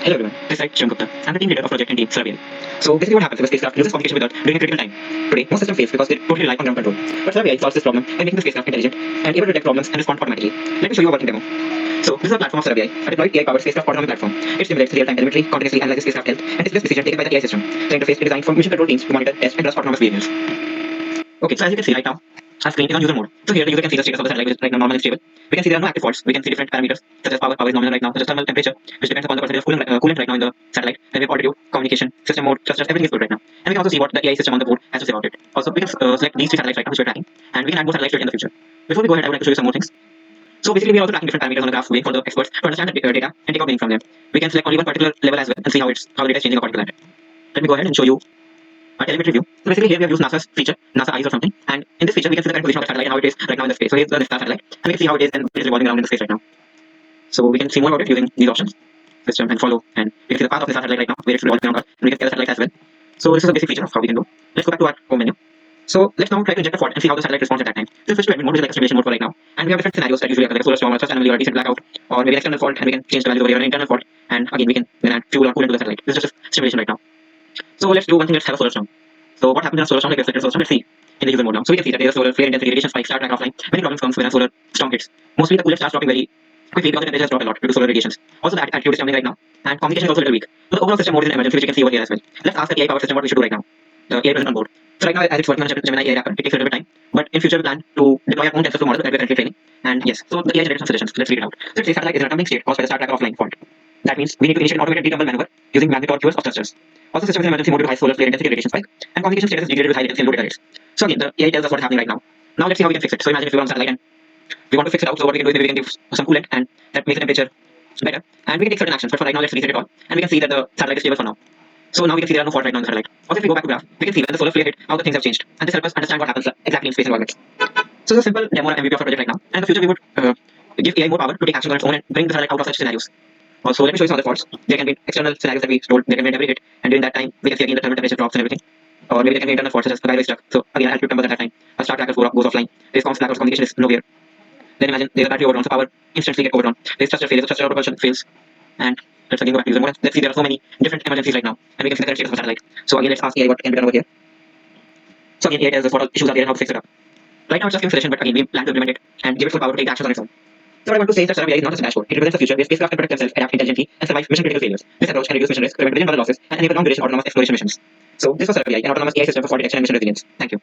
Hello everyone, this is Shivam Gupta. I'm the team leader of project and team SarabhAI. So basically what happens if a spacecraft loses communication with Earth during a critical time? Today, most systems fail because they totally rely on ground control. But SarabhAI solves this problem by making the spacecraft intelligent and able to detect problems and respond automatically. Let me show you a working demo. So this is a platform of SarabhAI, a deployed AI-powered spacecraft autonomy platform. It simulates real-time telemetry, continuously analyzes spacecraft health, and displays decisions taken by the AI system. The interface is designed for mission control teams to monitor, test, and trust autonomous behaviors. Okay, so as you can see right now, our screen is on user mode. So here the user can see the status of the satellite, which is right now normal and stable. We can see there are no active faults. We can see different parameters such as power. Power is nominal right now, such as thermal temperature, which depends upon the percentage of coolant right now in the satellite. And we have altitude, communication, system mode, thrusters, everything is good right now. And we can also see what the AI system on the board has to say about it. Also, we can select these three satellites right now, which we're tracking, and we can add more satellites to it in the future. Before we go ahead, I would like to show you some more things. So basically, we are also tracking different parameters on the graph, waiting for the experts to understand the data and take out meaning from them. We can select only one particular level as well and see how the data is changing according to that. Let me go ahead and show you our telemetry view. So basically here we have used NASA's feature, NASA Eyes or something, and in this feature we can see the current position of the satellite and how it is right now in the space. So here's the star satellite, and we can see how it is and it is revolving around in the space right now. So we can see more about it using these options, system and follow, and we can see the path of the star satellite right now, where it's revolving around, and we can see the satellite as well. So this is a basic feature of how we can do. Let's go back to our home menu. So let's now try to inject a fault and see how the satellite responds at that time. So switch to admin mode, which is like a simulation mode for right now, and we have different scenarios that usually occur, like a solar storm, or just anomaly, or a decent blackout, or maybe an external fault, and we can change the values over here, or an internal fault, and again we can then add fuel or coolant to the satellite. This is just a simulation right now. So let's do one thing. Let's have a solar storm. So what happens in a solar storm? Like a solar storm, let's see in the user mode now. So we can see that there is a solar flare intensity, radiation spike, star track offline. Many problems comes when a solar storm hits. Mostly the coolant starts dropping very quickly because the temperatures drop a lot due to solar radiations. Also the altitude is jumping right now, and communication is also a little weak. So the overall system mode is an emergency, which you can see over here as well. Let's ask the AI power system what we should do right now. The AI present on board. So right now, as it's working on a Gemini AI reactor, it takes a little bit of time. But in future, we plan to deploy our own TensorFlow model that we're currently training. And yes, so the AI generates some suggestions. Let's read it out. So it says satellite is in a tumbling state caused by the star tracker offline fault. That means we need to initiate an automated detumble maneuver using magnitude of thrusters. Also, system is in emergency mode due to high solar flare intensity radiation spike, and communication status is degraded with high latency and low data rates. So again, the AI tells us what's happening right now. Now let's see how we can fix it. So imagine if we want satellite and we want to fix it out. So what we can do is maybe we can give some coolant, and that makes the temperature better. And we can take certain actions. But for right now, let's reset it all, and we can see that the satellite is stable for now. So now we can see there are no faults right now in the satellite. Also, if we go back to graph, we can see when the solar flare hit, how the things have changed, and this helps us understand what happens exactly in space environments. So it's a simple demo and MVP of our project right now. And in the future, we would give AI more power to take action on its own and bring the satellite out of such scenarios. Also, let me show you some other faults. There can be external scenarios that we told there can be every hit, and during that time, we can see again the thermal temperature drops and everything. Or maybe there can be internal faults such as the guy is stuck. So again, altitude numbers at that time. A star tracker goes offline. Response lack of communication is nowhere. Then imagine there's a battery overdrawn, so power instantly get overdrawn. There's thruster failure, so thruster propulsion fails. And let's again go back to user mode. Let's see there are so many different emergencies right now, and we can see the current status of the satellite. So again, let's ask AI what can be done over here. So again, AI tells us what all issues are there and how to fix it up. Right now it's just giving suggestion, but again we plan to implement it and give it full power to take actions on its own. So what I want to say is that SarabhAI is not just a dashboard. It represents the future where spacecraft can protect themselves, adapt intelligently, and survive mission critical failures. This approach can reduce mission risk, prevent billion-dollar losses, and enable long duration autonomous exploration missions. So this was SarabhAI, an autonomous AI system for fault detection and mission resilience. Thank you.